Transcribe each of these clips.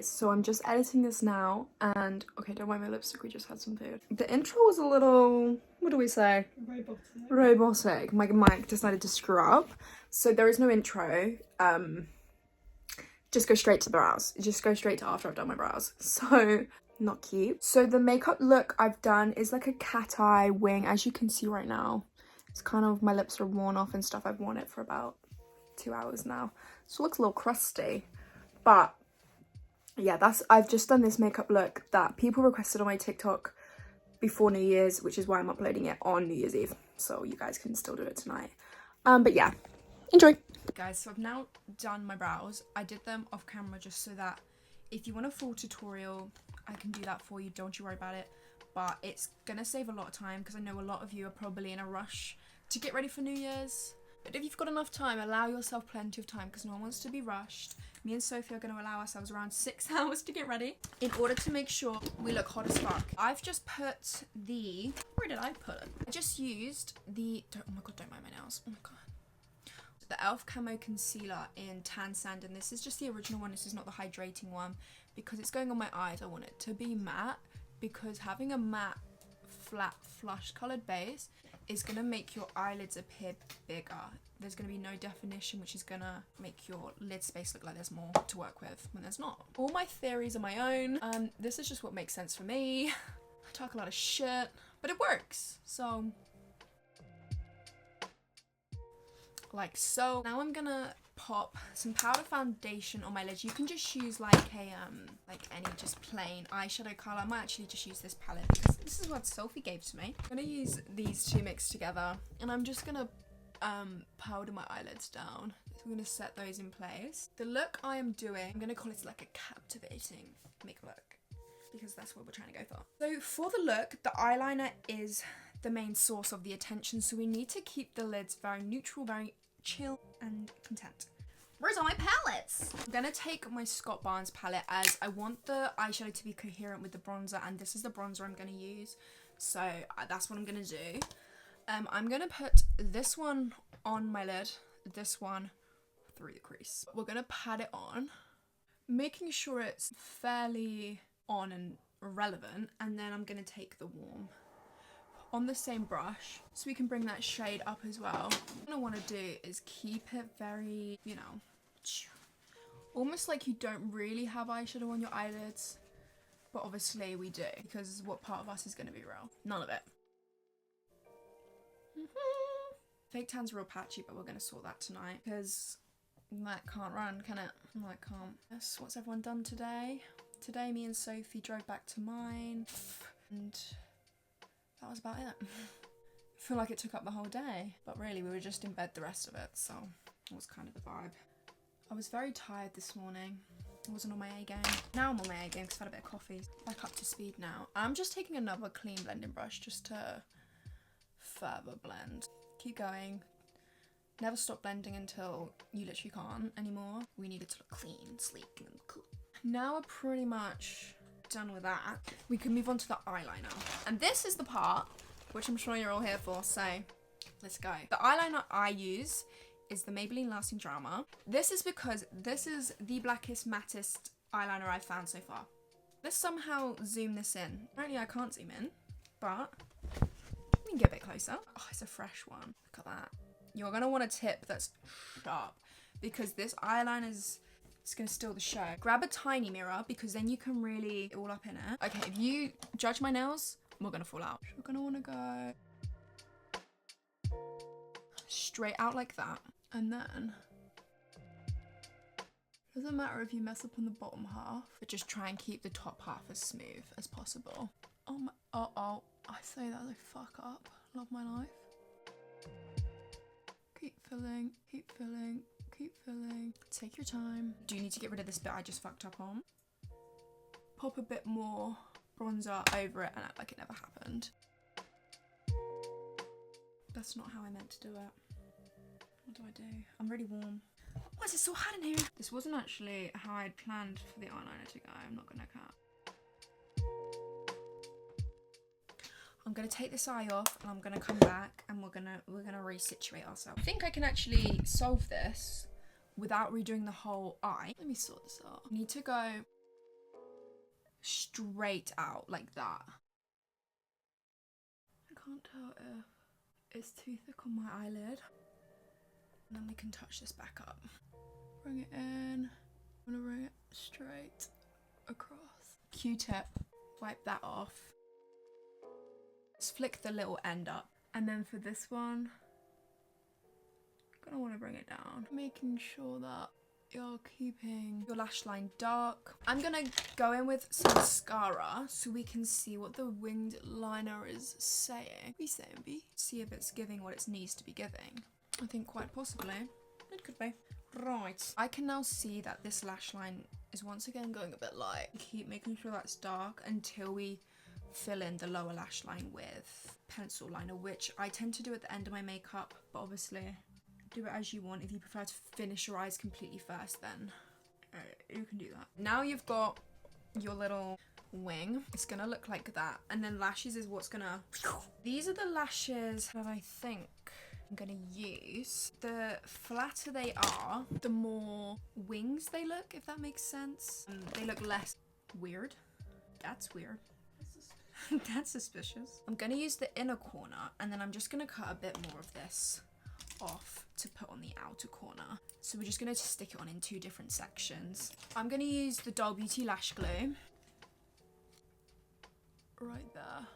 guys, so I'm just editing this now, and okay, don't mind my lipstick, we just had some food. The intro was a little, what do we say? Robotic. My mic decided to screw up, so there is no intro. Just go straight to the brows. Just go straight to after I've done my brows. So not cute. So the makeup look I've done is like a cat eye wing, as you can see right now. It's kind of, my lips are worn off and stuff. I've worn it for about 2 hours now, so it looks a little crusty, but yeah, I've just done this makeup look that people requested on my TikTok before New Year's, which is why I'm uploading it on New Year's Eve, so you guys can still do it tonight. But yeah, enjoy. Guys, so I've now done my brows. I did them off camera just so that if you want a full tutorial, I can do that for you, don't you worry about it. But it's gonna save a lot of time because I know a lot of you are probably in a rush to get ready for New Year's. But if you've got enough time, allow yourself plenty of time because no one wants to be rushed. Me and Sophie are going to allow ourselves around 6 hours to get ready in order to make sure we look hot as fuck. I've just put the... Where did I put it? I just used the... oh my god, don't mind my nails. Oh my god. The e.l.f. Camo Concealer in Tan Sand, and this is just the original one. This is not the hydrating one because it's going on my eyes. I want it to be matte because having a matte, flat, flush coloured base is going to make your eyelids appear bigger. There's going to be no definition, which is going to make your lid space look like there's more to work with when there's not. All my theories are my own. This is just what makes sense for me. I talk a lot of shit, but it works. So, like so. Now I'm going to pop some powder foundation on my lid. You can just use like a like any just plain eyeshadow color. I might actually just use this palette because this is what Sophie gave to me. I'm gonna use these two mixed together, and I'm just gonna powder my eyelids down. So I'm gonna set those in place. The look I am doing, I'm gonna call it like a captivating makeup look because that's what we're trying to go for. So for the look, the eyeliner is the main source of the attention, so we need to keep the lids very neutral, very chill and content. Where's all my palettes? I'm gonna take my Scott Barnes palette as I want the eyeshadow to be coherent with the bronzer, and this is the bronzer I'm gonna use, so that's what I'm gonna do. I'm gonna put this one on my lid, this one through the crease. We're gonna pat it on, making sure it's fairly on and relevant, and then I'm gonna take the warm on the same brush so we can bring that shade up as well. What I want to do is keep it very, you know, almost like you don't really have eyeshadow on your eyelids, but obviously we do because what part of us is going to be real? None of it. Fake tan's real patchy, but we're going to sort that tonight because that can't run, can it? That can't. Yes, what's everyone done today? Today me and Sophie drove back to mine and that was about it. I feel like it took up the whole day, but really we were just in bed the rest of it, so it was kind of the vibe. I was very tired this morning. I wasn't on my A game. Now I'm on my A game because I've had a bit of coffee. Back up to speed now. I'm just taking another clean blending brush just to further blend. Keep going. Never stop blending until you literally can't anymore. We need it to look clean, sleek, and cool. Now we're pretty much done with that. We can move on to the eyeliner, and this is the part which I'm sure you're all here for, so let's go. The eyeliner I use is the Maybelline Lasting Drama. This is because this is the blackest, mattest eyeliner I've found so far. Let's somehow zoom this in. Apparently I can't zoom in, but we can get a bit closer. Oh, it's a fresh one. Look at that. You're gonna want a tip that's sharp because this eyeliner is it's gonna steal the show. Grab a tiny mirror because then you can really all up in it. Okay, if you judge my nails, we're gonna fall out. You're gonna wanna go straight out like that. And then, doesn't matter if you mess up on the bottom half, but just try and keep the top half as smooth as possible. Oh my, uh-oh, I say that as I fuck up. Love my life. Keep filling, keep filling. Keep filling. Take your time. Do you need to get rid of this bit I just fucked up on? Pop a bit more bronzer over it and act like it never happened. That's not how I meant to do it. What do I do? I'm really warm. Why is it so hot in here? This wasn't actually how I'd planned for the eyeliner to go. I'm not gonna cut. I'm gonna take this eye off and I'm gonna come back and we're gonna resituate ourselves. I think I can actually solve this without redoing the whole eye. Let me sort this out. I need to go straight out like that. I can't tell if it's too thick on my eyelid. And then we can touch this back up. Bring it in. I'm gonna bring it straight across. Q-tip, wipe that off. Just flick the little end up. And then for this one, gonna want to bring it down. Making sure that you're keeping your lash line dark. I'm gonna go in with some mascara so we can see what the winged liner is saying. We saying B. See if it's giving what it needs to be giving. I think quite possibly. It could be. Right. I can now see that this lash line is once again going a bit light. Keep making sure that's dark until we fill in the lower lash line with pencil liner, which I tend to do at the end of my makeup, but obviously do it as you want. If you prefer to finish your eyes completely first, then you can do that. Now you've got your little wing. It's gonna look like that, and then lashes is what's gonna... These are the lashes that I think I'm gonna use. The flatter they are, the more wings they look, if that makes sense. They look less weird. That's weird. That's suspicious. I'm gonna use the inner corner, and then I'm just gonna cut a bit more of this off to put on the outer corner. So we're just gonna stick it on in two different sections. I'm gonna use the Doll Beauty Lash Glue right there.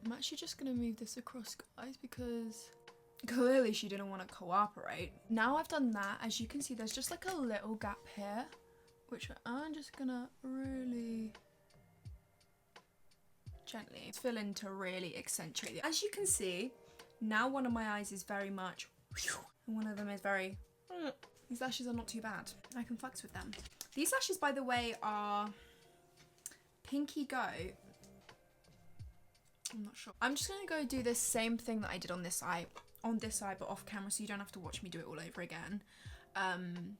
I'm actually just gonna move this across, guys, because clearly she didn't want to cooperate. Now I've done that, as you can see, there's just like a little gap here, which I'm just gonna really gently fill in to really accentuate it. As you can see, now one of my eyes is very much, and one of them is very... These lashes are not too bad. I can flex with them. These lashes, by the way, are Pinky Goat. I'm not sure. I'm just gonna go do this same thing that I did on this eye, but off camera, so you don't have to watch me do it all over again. And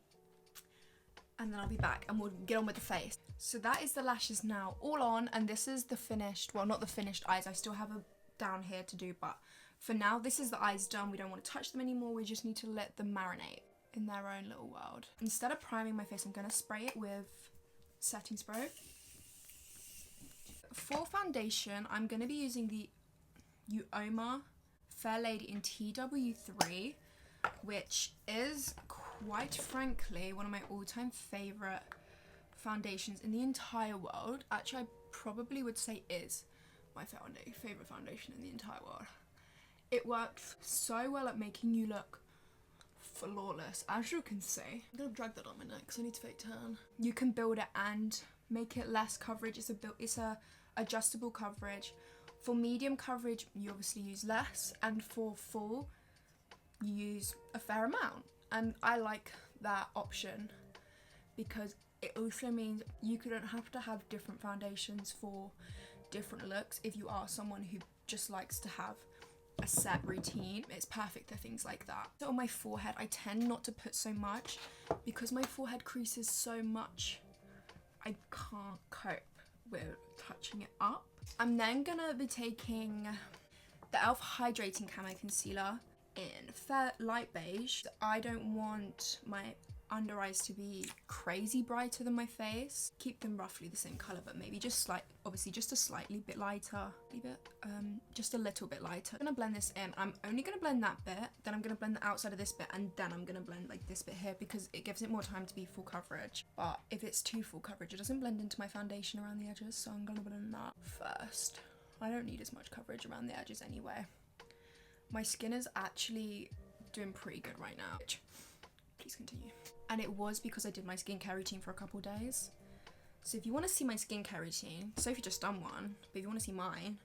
then I'll be back and we'll get on with the face. So that is the lashes now all on, and this is the finished, well, not the finished eyes. I still have a down here to do, but for now this is the eyes done. We don't want to touch them anymore. We just need to let them marinate in their own little world. Instead of priming my face, I'm gonna spray it with setting spray. For foundation, I'm gonna be using the Uoma Fair Lady in TW3, which is quite frankly one of my all-time favorite foundations in the entire world. Actually, I probably would say is my favorite foundation in the entire world. It works so well at making you look flawless, as you can see. I'm gonna drag that on my neck because I need to fake tan. You can build it and make it less coverage. It's a adjustable coverage. For medium coverage, you obviously use less, and for full, you use a fair amount. And I like that option because it also means you don't have to have different foundations for different looks. If you are someone who just likes to have a set routine, it's perfect for things like that. So on my forehead, I tend not to put so much because my forehead creases so much. I can't cope with touching it up. I'm then gonna be taking the e.l.f. Hydrating Camo Concealer in fair light beige. I don't want my under eyes to be crazy brighter than my face. Keep them roughly the same colour, but maybe just obviously just a slightly bit lighter. Just a little bit lighter. I'm gonna blend this in. I'm only gonna blend that bit, then I'm gonna blend the outside of this bit, and then I'm gonna blend like this bit here because it gives it more time to be full coverage. But if it's too full coverage, it doesn't blend into my foundation around the edges, so I'm gonna blend that first. I don't need as much coverage around the edges anyway. My skin is actually doing pretty good right now. Please continue. And it was because I did my skincare routine for a couple days. So if you want to see my skincare routine, Sophie just done one, but if you want to see mine,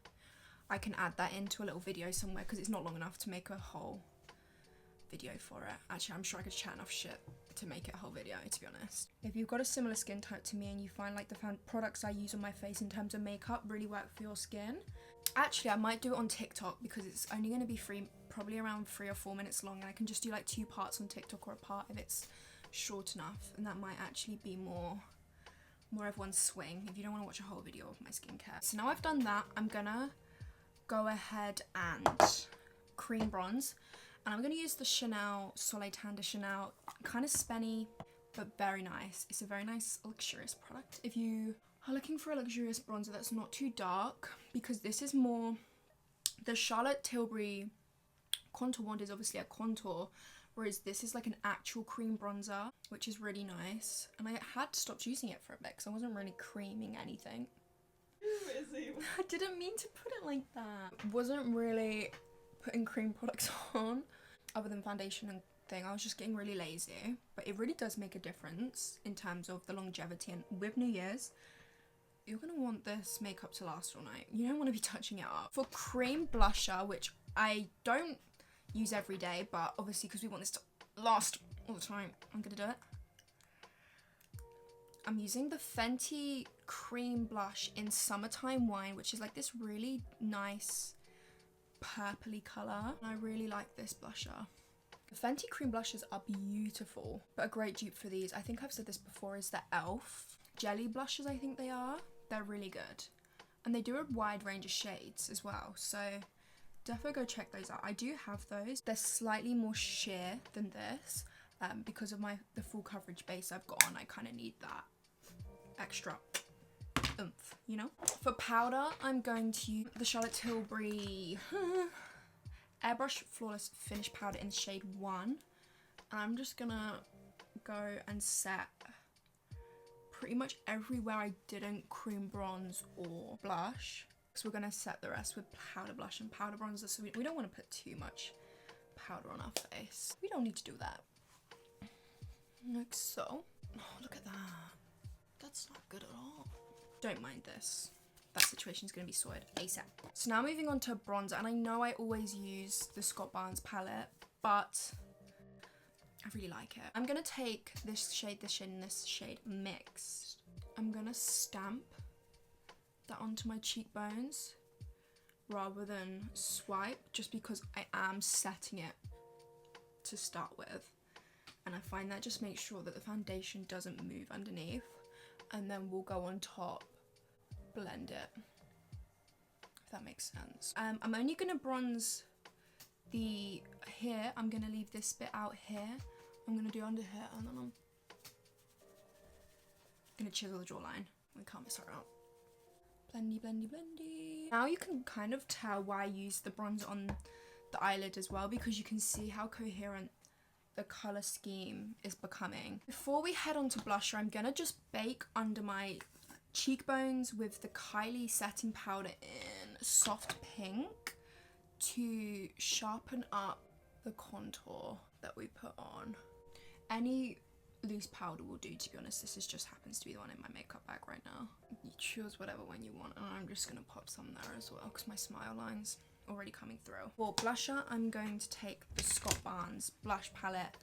I can add that into a little video somewhere because it's not long enough to make a whole video for it. Actually, I'm sure I could chat enough shit to make it a whole video, to be honest. If you've got a similar skin type to me and you find like the products I use on my face in terms of makeup really work for your skin, actually I might do it on TikTok because it's only going to be probably around 3 or 4 minutes long, and I can just do like 2 parts on TikTok or a part if it's short enough, and that might actually be more everyone's swing if you don't want to watch a whole video of my skincare. So now I've done that, I'm gonna go ahead and cream bronze, And I'm going to use the Chanel Soleil Tan de Chanel. Kind of spenny, but very nice. It's a very nice, luxurious product. If you are looking for a luxurious bronzer that's not too dark, because this is more... The Charlotte Tilbury Contour Wand is obviously a contour, whereas this is like an actual cream bronzer, which is really nice. And I had stopped using it for a bit because I wasn't really creaming anything. I didn't mean to put it like that. Wasn't really putting cream products on other than foundation and thing. I was just getting really lazy, but it really does make a difference in terms of the longevity. And with New Year's, you're gonna want this makeup to last all night. You don't want to be touching it up. For cream blusher, which I don't use every day, but obviously because we want this to last all the time, I'm gonna do it. I'm using the Fenty cream blush in Summertime Wine, which is like this really nice purpley colour. And I really like this blusher. The Fenty cream blushes are beautiful, but a great dupe for these, I think I've said this before, is the e.l.f. jelly blushes, I think they are. They're really good. And they do a wide range of shades as well, so definitely go check those out. I do have those. They're slightly more sheer than this, because of the full coverage base I've got on. I kind of need that extra oomph, you know? For powder, I'm going to use the Charlotte Tilbury Airbrush Flawless Finish Powder in shade 1. And I'm just gonna go and set pretty much everywhere I didn't cream bronze or blush. So we're gonna set the rest with powder blush and powder bronzer, so we don't want to put too much powder on our face. We don't need to do that. Like so. Oh, look at that. That's not good at all. Don't mind this. That situation's gonna be sorted ASAP. So now moving on to bronzer, and I know I always use the Scott Barnes palette, but I really like it. I'm gonna take this shade, and this shade mixed. I'm gonna stamp that onto my cheekbones rather than swipe, just because I am setting it to start with. And I find that just makes sure that the foundation doesn't move underneath, and then we'll go on top, blend it, if that makes sense. I'm only gonna bronze the here. I'm gonna leave this bit out here. I'm gonna do under here, and then I'm gonna chisel the jawline. We can't miss her out. Blendy, blendy, blendy. Now you can kind of tell why I used the bronzer on the eyelid as well, because you can see how coherent the colour scheme is becoming. Before we head on to blusher, I'm gonna just bake under my cheekbones with the Kylie setting powder in soft pink to sharpen up the contour that we put on. Any loose powder will do, to be honest. This just happens to be the one in my makeup bag right now. You choose whatever one you want, and I'm just gonna pop some there as well because my smile line's already coming through. For blusher, I'm going to take the Scott Barnes blush palette.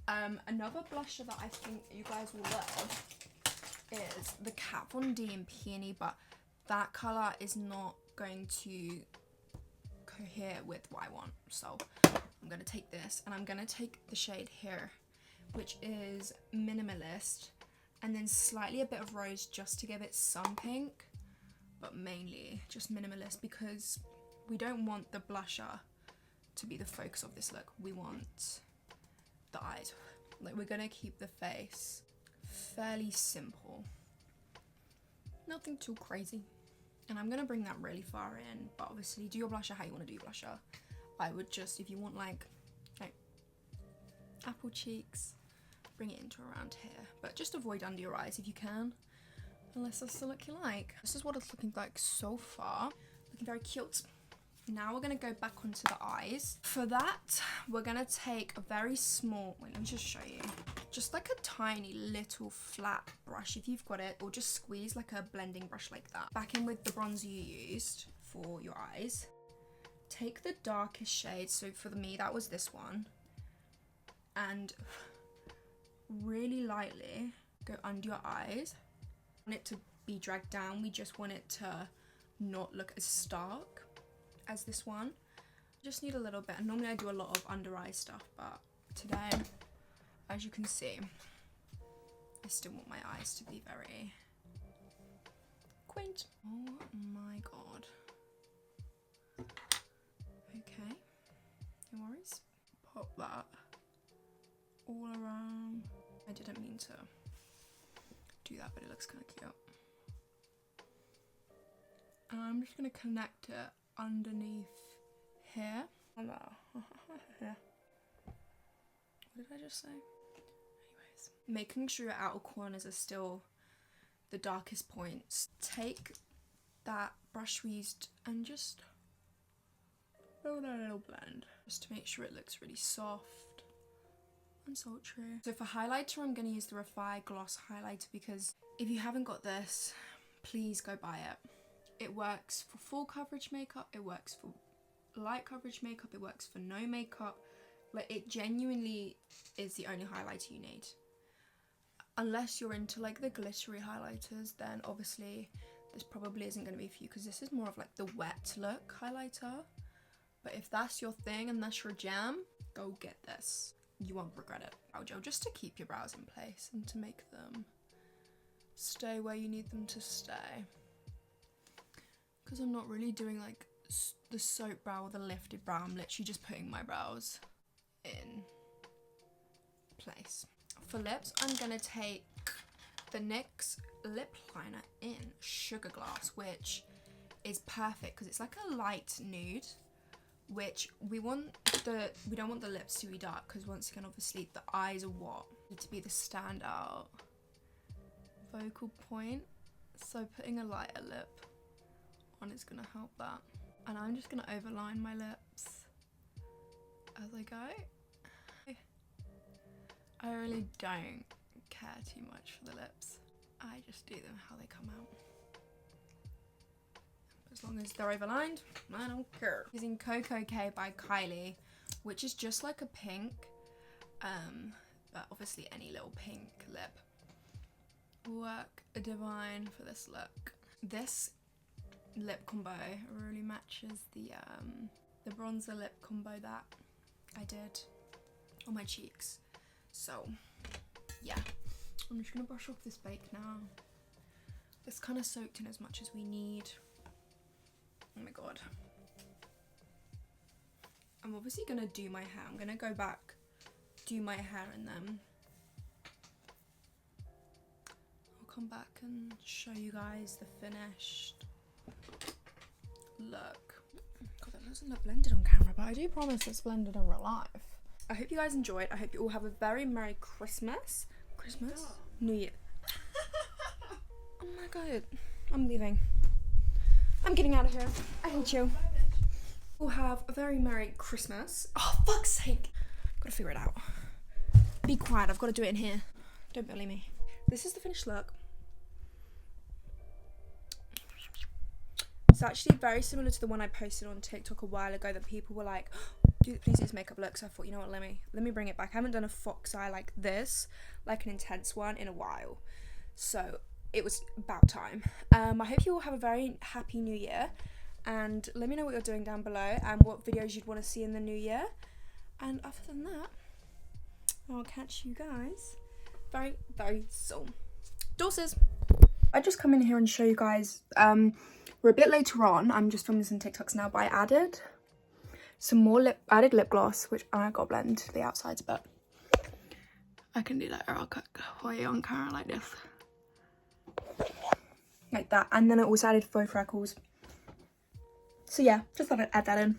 Another blusher that I think you guys will love is the Kat Von D in Peony, but that colour is not going to cohere with what I want. So I'm going to take this, and I'm going to take the shade here, which is Minimalist, and then slightly a bit of rose just to give it some pink, but mainly just Minimalist because we don't want the blusher to be the focus of this look. We want the eyes. Like, we're gonna keep the face fairly simple. Nothing too crazy. And I'm gonna bring that really far in, but obviously do your blusher how you wanna do your blusher. I would just, if you want like apple cheeks, bring it into around here. But just avoid under your eyes if you can, unless that's the look you like. This is what it's looking like so far. Looking very cute. Now we're going to go back onto the eyes. For that, we're going to take a very small, wait, let me just show you. Just like a tiny little flat brush if you've got it, or just squeeze like a blending brush like that. Back in with the bronzer you used for your eyes. Take the darkest shade, so for me that was this one. And really lightly go under your eyes. We want it to be dragged down, we just want it to not look as stark as this one. Just need a little bit, and normally I do a lot of under eye stuff, but today, as you can see, I still want my eyes to be very quaint. Oh my god. Okay, no worries. pop that all around. I didn't mean to do that, but it looks kind of cute. And I'm just going to connect it underneath here. Yeah. What did I just say? Anyways, making sure your outer corners are still the darkest points. Take that brush we used and just build a little blend, just to make sure it looks really soft and sultry. So for highlighter, I'm going to use the Refy Gloss Highlighter, because if you haven't got this, please go buy it. It works for full coverage makeup, it works for light coverage makeup, it works for no makeup. Like, it genuinely is the only highlighter you need. Unless you're into like the glittery highlighters, then obviously this probably isn't going to be for you, because this is more of like the wet look highlighter. But if that's your thing and that's your jam, go get this. You won't regret it. Brow gel, just to keep your brows in place and to make them stay where you need them to stay. Because I'm not really doing like the soap brow or the lifted brow, I'm literally just putting my brows in place. For lips, I'm gonna take the NYX lip liner in Sugarglass, which is perfect because it's like a light nude, which we don't want the lips to be dark, because once again, obviously the eyes are what need to be the standout focal point. So putting a lighter lip on is gonna help that. And I'm just gonna overline my lips as I go. I really don't care too much for the lips. I just do them how they come out. As long as they're overlined, I don't care. Using Koko by Kylie, which is just like a pink, but obviously any little pink lip will work divine for this look. This lip combo really matches the bronzer lip combo that I did on my cheeks. So yeah, I'm just gonna brush off this bake now. It's kind of soaked in as much as we need. Oh my god. I'm obviously gonna do my hair. I'm gonna go back, do my hair, and then I'll come back and show you guys the finished look. God, that doesn't look blended on camera, but I do promise it's blended in real life. I hope you guys enjoyed. I hope you all have a very Merry Christmas. New Year. Oh my god. I'm leaving. I'm getting out of here. I hate you. We'll have a very Merry Christmas. Oh, fuck's sake. Gotta figure it out. Be quiet. I've got to do it in here. Don't bully me. This is the finished look. It's actually very similar to the one I posted on TikTok a while ago that people were like, please use makeup look. So I thought, you know what, let me bring it back. I haven't done a fox eye like this, like an intense one, in a while. So it was about time. I hope you all have a very happy new year, and let me know what you're doing down below and what videos you'd want to see in the new year. And other than that, I'll catch you guys very, very soon. Deuces. I just come in here and show you guys, we're a bit later on. I'm just filming some TikToks now, but I added some more lip gloss, which I got to blend the outsides, but I can do that, or I'll cut for you on camera like this. Like that. And then I also added faux freckles. So yeah, just thought I'd add that in.